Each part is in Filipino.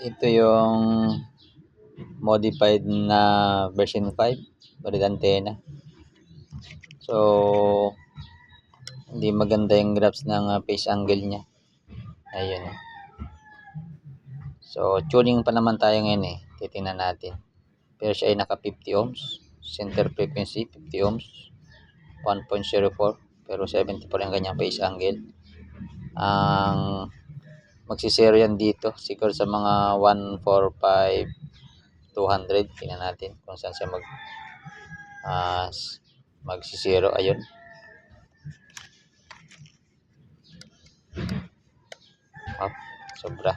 Ito yung modified na version 5 with antenna. So hindi maganda yung graphs ng phase angle niya. Ayun. So tuning pa naman tayo ngayon titingnan natin. Pero siya ay naka 50 ohms, center frequency 50 ohms, 1.04, pero 74 yung kanyang phase angle. Ang magsisero yan dito siguro sa mga 145 200. Tingnan natin kung saan siya magsisero. Ayun, sobra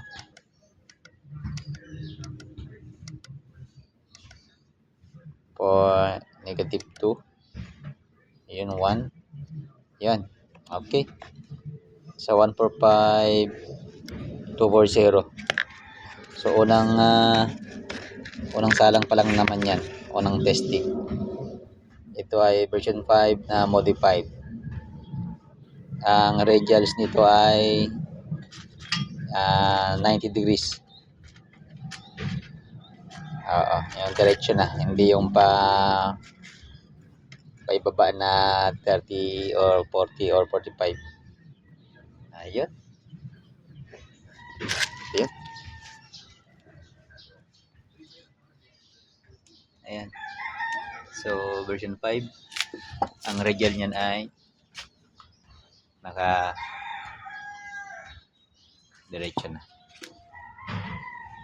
for negative 2. Ayun, 1. Yan, okay, sa 145 240. So unang salang pa lang naman yan, unang testing. Ito ay version 5 na modified. Ang radials nito ay 90 degrees. Yung diretso na, hindi yung paibaba na 30 or 40 or 45. Ayun. Ayun. Ayan. So version 5, ang radial niyan ay naka diretso na.